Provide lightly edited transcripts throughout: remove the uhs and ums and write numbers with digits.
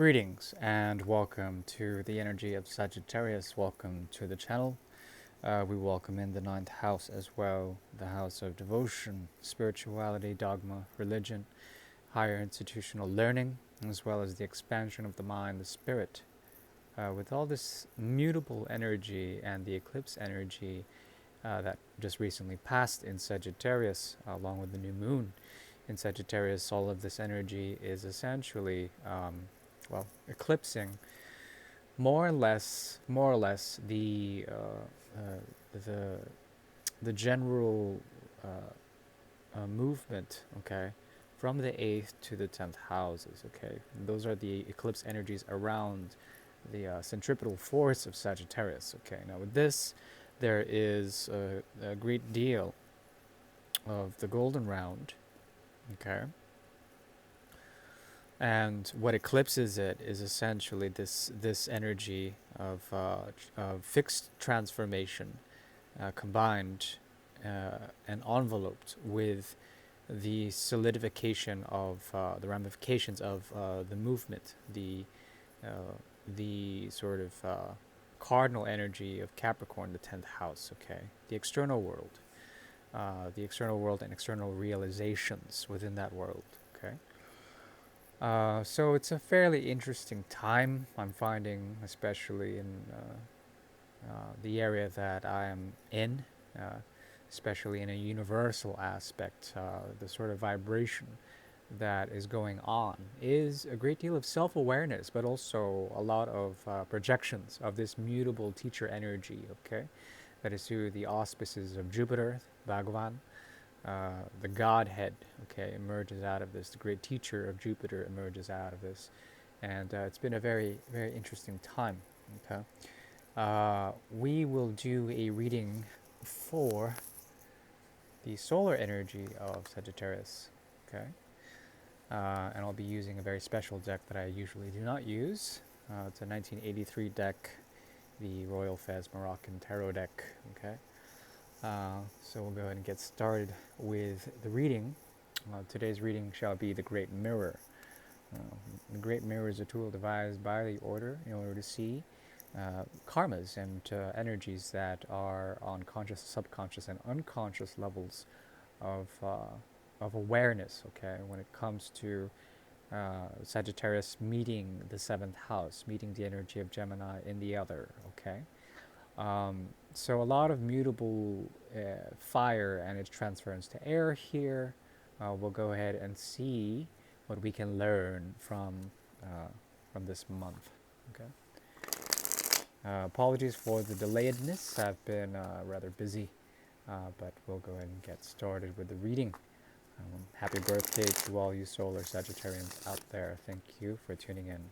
Greetings and welcome to the energy of Sagittarius. Welcome to the channel. We welcome in the ninth house as well, the house of devotion, spirituality, dogma, religion, higher institutional learning, as well as the expansion of the mind, the spirit. With all this mutable energy and the eclipse energy that just recently passed in Sagittarius, along with the new moon in Sagittarius, all of this energy is essentially eclipsing more or less the the general movement, okay, from the 8th to the 10th houses, okay. And those are the eclipse energies around the centripetal force of Sagittarius, okay. Now with this, there is a great deal of the golden round, okay. And what eclipses it is essentially this energy of fixed transformation, combined and enveloped with the solidification of the ramifications of the movement, the sort of cardinal energy of Capricorn, the 10th house. Okay, the external world and external realizations within that world. Okay. So it's a fairly interesting time, I'm finding, especially in the area that I am in, especially in a universal aspect. The sort of vibration that is going on is a great deal of self-awareness, but also a lot of projections of this mutable teacher energy, okay? That is through the auspices of Jupiter, Bhagavan, the Godhead, okay, emerges out of this. The great teacher of Jupiter emerges out of this, and it's been a very, very interesting time. Okay, we will do a reading for the solar energy of Sagittarius. Okay, and I'll be using a very special deck that I usually do not use. It's a 1983 deck, the Royal Fez Moroccan Tarot deck. Okay. So we'll go ahead and get started with the reading. Today's reading shall be the Great Mirror. The Great Mirror is a tool devised by the Order in order to see karmas and energies that are on conscious, subconscious, and unconscious levels of awareness. Okay, when it comes to Sagittarius meeting the 7th house, meeting the energy of Gemini in the other. Okay. So a lot of mutable fire and its transference to air here. We'll go ahead and see what we can learn from this month. Okay. Apologies for the delayedness. I've been rather busy, but we'll go ahead and get started with the reading. Happy birthday to all you solar Sagittarians out there. Thank you for tuning in.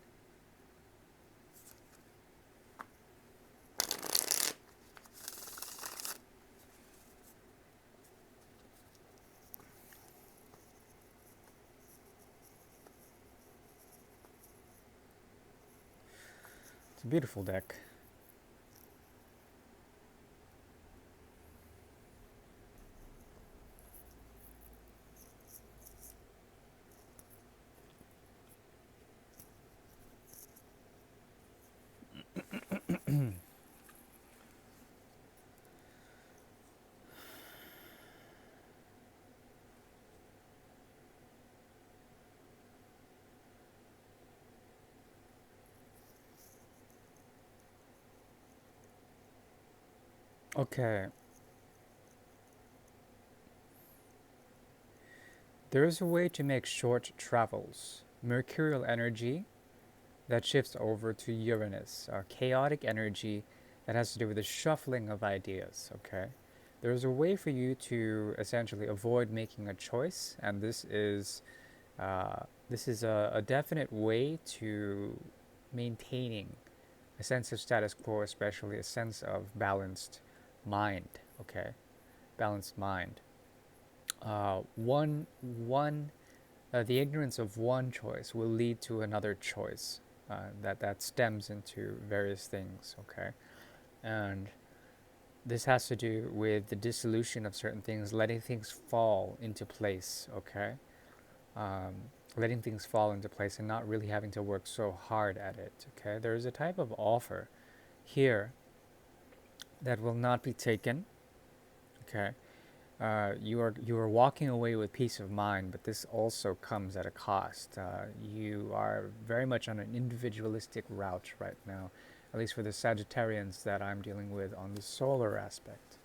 It's a beautiful deck. Okay. There is a way to make short travels. Mercurial energy that shifts over to Uranus, chaotic energy that has to do with the shuffling of ideas, okay? There's a way for you to essentially avoid making a choice, and this is a definite way to maintaining a sense of status quo, especially a sense of balanced mind, okay? Balanced mind. The ignorance of one choice will lead to another choice that stems into various things, okay? And this has to do with the dissolution of certain things, letting things fall into place, okay? letting things fall into place and not really having to work so hard at it. Okay, there is a type of offer here that will not be taken. Okay, you are walking away with peace of mind, but this also comes at a cost. You are very much on an individualistic route right now, at least for the Sagittarians that I'm dealing with on the solar aspect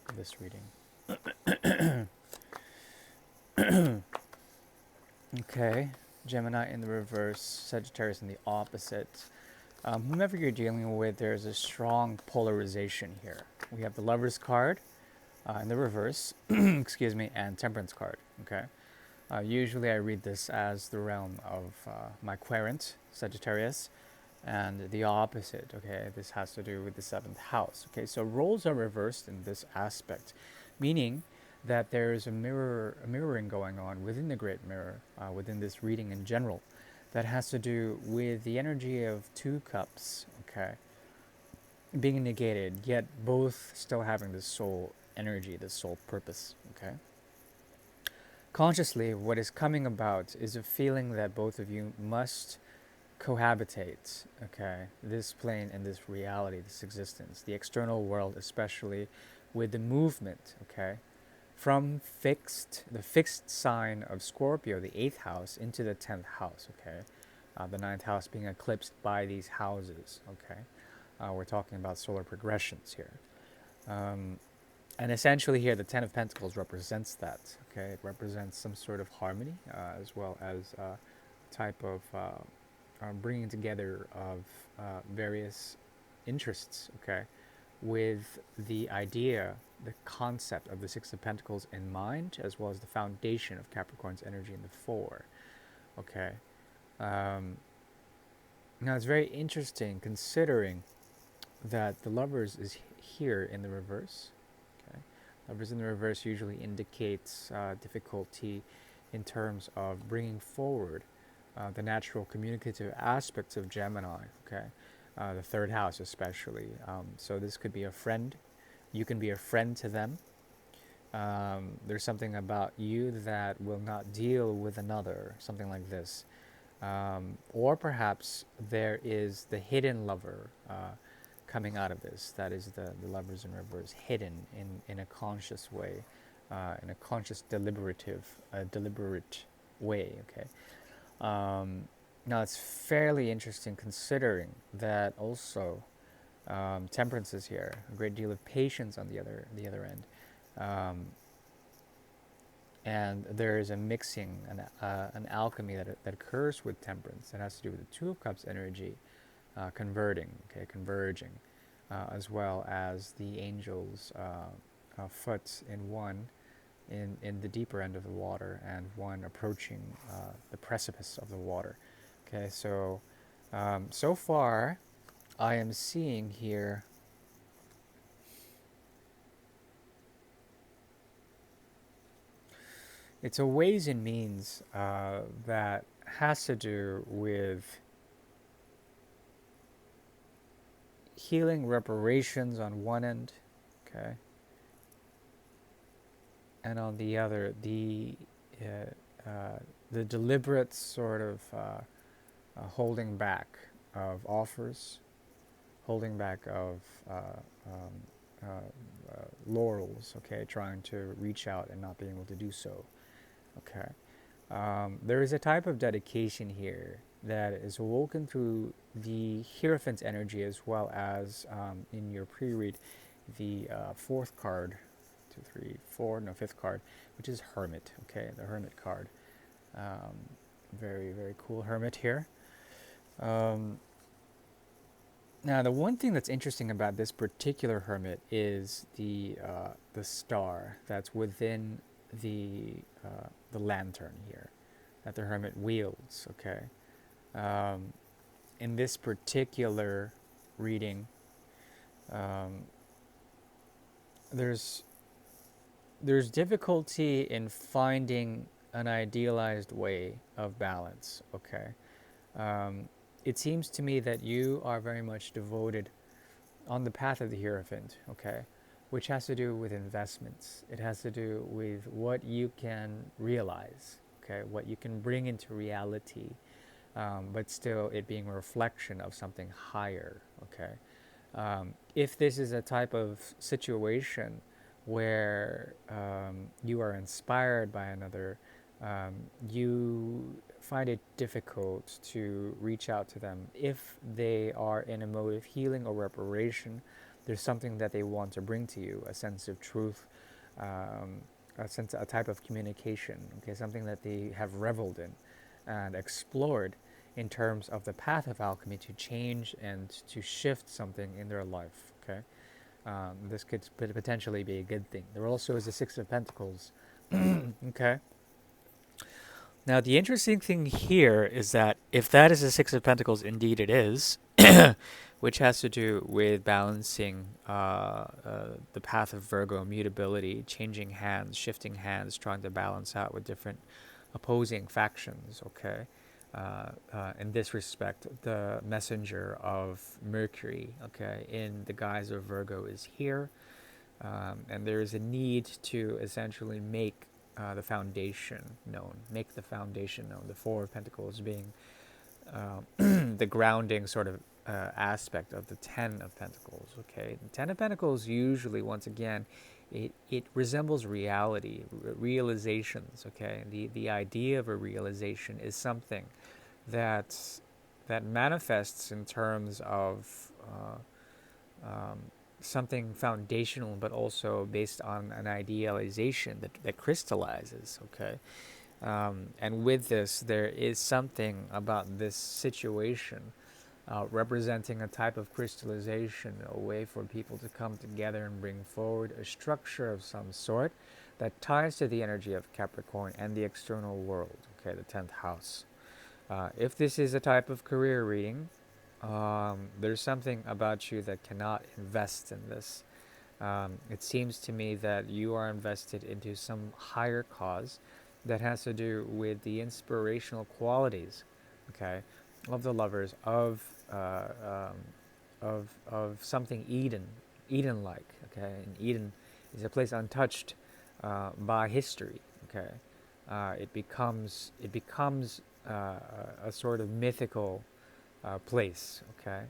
of this reading. Okay, Gemini in the reverse, Sagittarius in the opposite. Whomever you're dealing with, there's a strong polarization here. We have the Lover's card in the reverse, excuse me, and Temperance card. Okay. Usually I read this as the realm of my querent, Sagittarius, and the opposite. Okay, this has to do with the seventh house. Okay, so roles are reversed in this aspect, meaning that there is a mirroring going on within the Great Mirror, within this reading in general, that has to do with the energy of two cups. Okay, being negated, yet both still having the soul energy, the soul purpose. Okay. Consciously, what is coming about is a feeling that both of you must cohabitate, okay, this plane and this reality, this existence, the external world, especially with the movement, okay, from the fixed sign of Scorpio, the 8th house, into the 10th house, okay, the 9th house being eclipsed by these houses, okay. We're talking about solar progressions here. And essentially here, the Ten of Pentacles represents that, okay? It represents some sort of harmony, as well as a type of bringing together of various interests, okay? With the idea, the concept of the Six of Pentacles in mind, as well as the foundation of Capricorn's energy in the 4, okay? Now it's very interesting considering that the Lovers is here in the reverse. Okay, Lovers in the reverse usually indicates difficulty in terms of bringing forward the natural communicative aspects of Gemini. Okay, the 3rd house especially. So this could be a friend. You can be a friend to them. There's something about you that will not deal with another, something like this. Or perhaps there is the hidden lover coming out of this. That is the Lovers in reverse, hidden in a conscious way, in a conscious, deliberate way. Okay. Now it's fairly interesting considering that also Temperance is here, a great deal of patience on the other end, and there is a mixing, an alchemy that occurs with Temperance that has to do with the Two of Cups energy. Converting, okay, converging, as well as the angel's foot in one in the deeper end of the water and one approaching the precipice of the water. Okay, so so far I am seeing here it's a ways and means that has to do with healing reparations on one end, okay, and on the other, the deliberate sort of holding back of offers, holding back of laurels, okay, trying to reach out and not being able to do so, okay. There is a type of dedication here that is awoken through the Hierophant's energy, as well as in your pre-read, the 4th card, 2, 3, 4, no, 5th card, which is Hermit, okay, the Hermit card. Very, very cool Hermit here. Now, the one thing that's interesting about this particular Hermit is the star that's within the lantern here, that the Hermit wields, okay. In this particular reading, there's difficulty in finding an idealized way of balance, okay. It seems to me that you are very much devoted on the path of the Hierophant, okay, which has to do with investments. It has to do with what you can realize, okay, what you can bring into reality, but still it being a reflection of something higher, okay. If this is a type of situation where you are inspired by another, you find it difficult to reach out to them if they are in a mode of healing or reparation. There's something that they want to bring to you, a sense of truth, a type of communication, okay, something that they have reveled in and explored in terms of the path of alchemy to change and to shift something in their life, okay. This could potentially be a good thing. There also is the Six of Pentacles, okay. Now, the interesting thing here is that if that is the Six of Pentacles, indeed it is, which has to do with balancing the path of Virgo, mutability, changing hands, shifting hands, trying to balance out with different opposing factions, okay? In this respect, the messenger of Mercury, okay, in the guise of Virgo is here, and there is a need to essentially make the foundation known, make the foundation known. The Four of Pentacles being the grounding sort of aspect of the Ten of Pentacles. Okay, the Ten of Pentacles usually, once again, it resembles reality, realizations. Okay, the idea of a realization is something that manifests in terms of something foundational, but also based on an idealization that crystallizes, okay? And with this, there is something about this situation representing a type of crystallization, a way for people to come together and bring forward a structure of some sort that ties to the energy of Capricorn and the external world, okay, the 10th house. If this is a type of career reading, there's something about you that cannot invest in this. It seems to me that you are invested into some higher cause that has to do with the inspirational qualities, okay, of the lovers of something Eden-like, okay. And Eden is a place untouched by history, okay. It becomes a sort of mythical place, okay.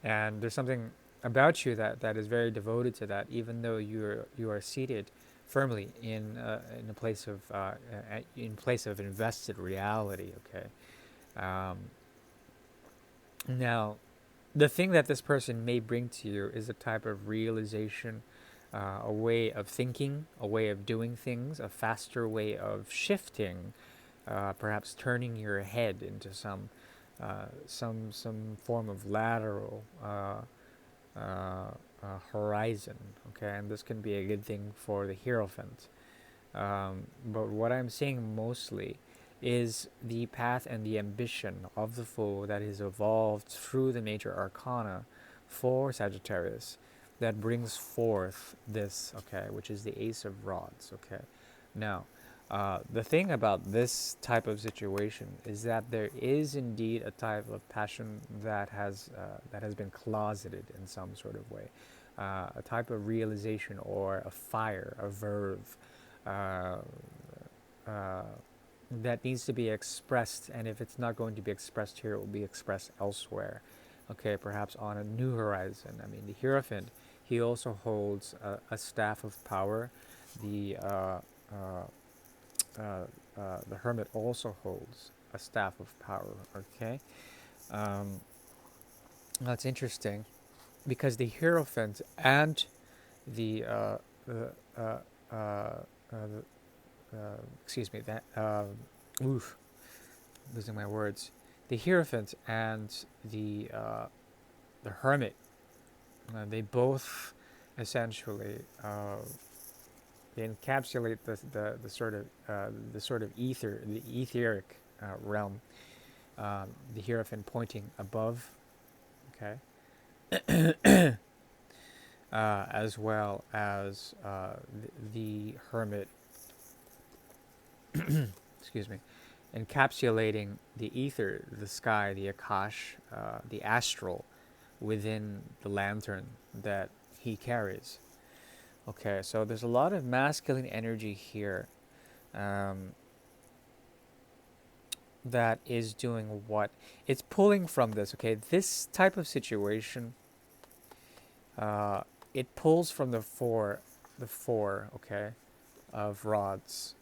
And there's something about you that is very devoted to that, even though you are seated firmly in a place of invested reality, okay. Now, the thing that this person may bring to you is a type of realization, a way of thinking, a way of doing things, a faster way of shifting, perhaps turning your head into some form of lateral horizon, okay, and this can be a good thing for the Hierophant. But what I'm seeing mostly is the path and the ambition of the Fool that is evolved through the major arcana for Sagittarius that brings forth this, okay, which is the Ace of Rods, okay. Now, the thing about this type of situation is that there is indeed a type of passion that has been closeted in some sort of way, a type of realization or a fire, a verve that needs to be expressed. And if it's not going to be expressed here, it will be expressed elsewhere. Okay, perhaps on a new horizon. I mean, the Hierophant, he also holds a staff of power. The Hermit also holds a staff of power, okay? That's interesting, because the Hierophant and the, excuse me, that, losing my words. The Hierophant and the Hermit, they both essentially they encapsulate the sort of ether, the etheric realm. The Hierophant pointing above, okay, as well as the Hermit, excuse me, encapsulating the ether, the sky, the Akash, the astral within the lantern that he carries. Okay, so there's a lot of masculine energy here. that is doing what? It's pulling from this, okay? This type of situation, uh, it pulls from the four, okay, of rods.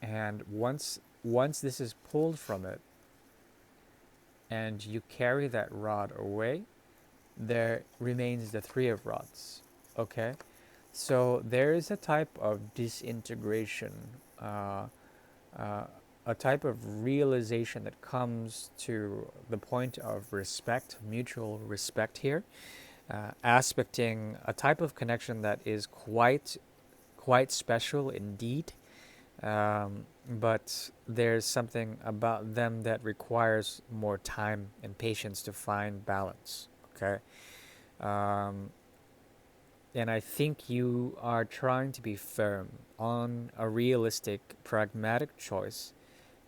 And once this is pulled from it, and you carry that rod away, there remains the three of rods, okay? So there is a type of disintegration, uh, uh, a type of realization that comes to the point of respect, mutual respect here, aspecting a type of connection that is quite special indeed. But there's something about them that requires more time and patience to find balance. Okay. Um, and I think you are trying to be firm on a realistic, pragmatic choice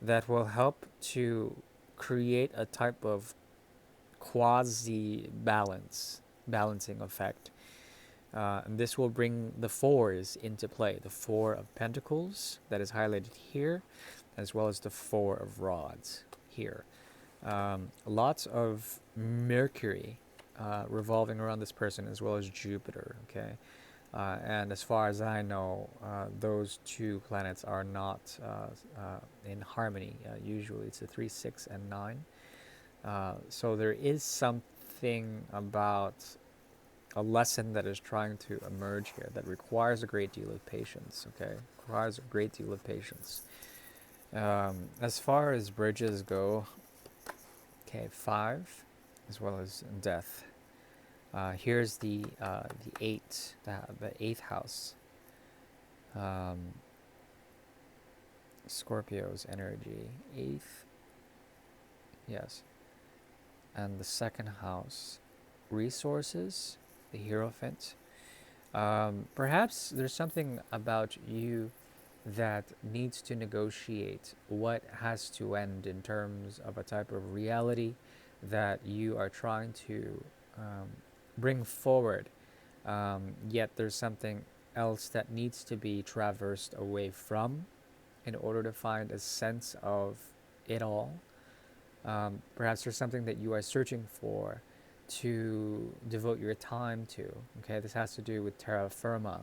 that will help to create a type of quasi balancing effect. And this will bring the fours into play, the Four of Pentacles that is highlighted here, as well as the Four of Rods here. Lots of Mercury revolving around this person, as well as Jupiter, okay? And as far as I know, those two planets are not in harmony. Usually it's a 3, 6, and 9. So there is something about a lesson that is trying to emerge here that requires a great deal of patience, okay? Requires a great deal of patience. As far as bridges go, okay, 5, as well as death. Here's the 8, the 8th house. Scorpio's energy, 8th, yes. And the second house, resources, the Hierophant. Perhaps there's something about you that needs to negotiate what has to end in terms of a type of reality that you are trying to bring forward. Yet there's something else that needs to be traversed away from in order to find a sense of it all. Perhaps there's something that you are searching for to devote your time to. Okay, this has to do with terra firma,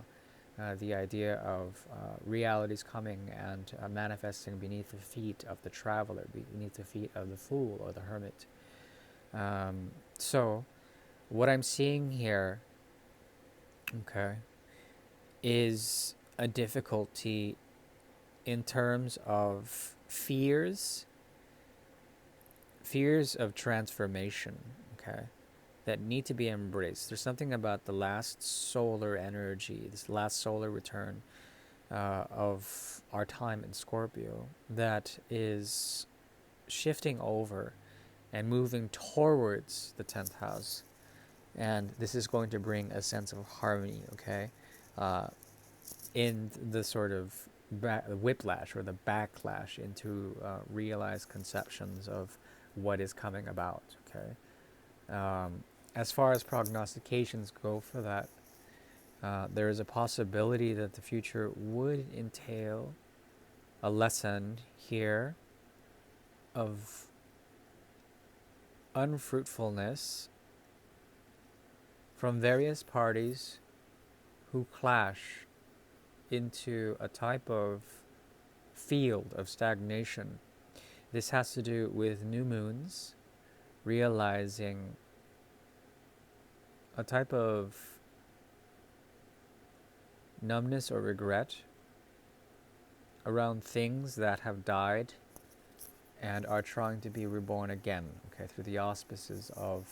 the idea of realities coming and manifesting beneath the feet of the traveler, beneath the feet of the fool or the hermit. So, what I'm seeing here, okay, is a difficulty in terms of fears of transformation, okay, that need to be embraced. There's something about the last solar energy, this last solar return of our time in Scorpio that is shifting over and moving towards the 10th house. And this is going to bring a sense of harmony, okay, in the sort of whiplash or the backlash into realized conceptions of what is coming about, okay. As far as prognostications go for that, there is a possibility that the future would entail a lesson here of unfruitfulness from various parties who clash into a type of field of stagnation. This has to do with new moons, realizing a type of numbness or regret around things that have died and are trying to be reborn again, okay, through the auspices of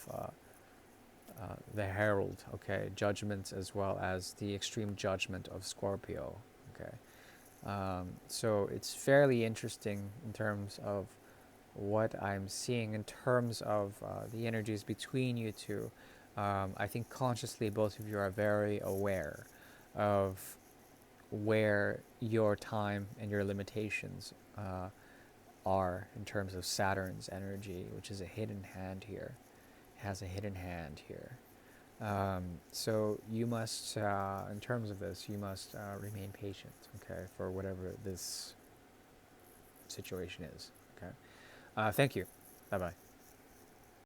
the herald, okay, judgments as well as the extreme judgment of Scorpio, okay. So it's fairly interesting in terms of what I'm seeing in terms of the energies between you two. I think consciously both of you are very aware of where your time and your limitations are in terms of Saturn's energy, which is a hidden hand here. It has a hidden hand here. So you must, in terms of this, you must remain patient, okay, for whatever this situation is, okay. Thank you. Bye bye.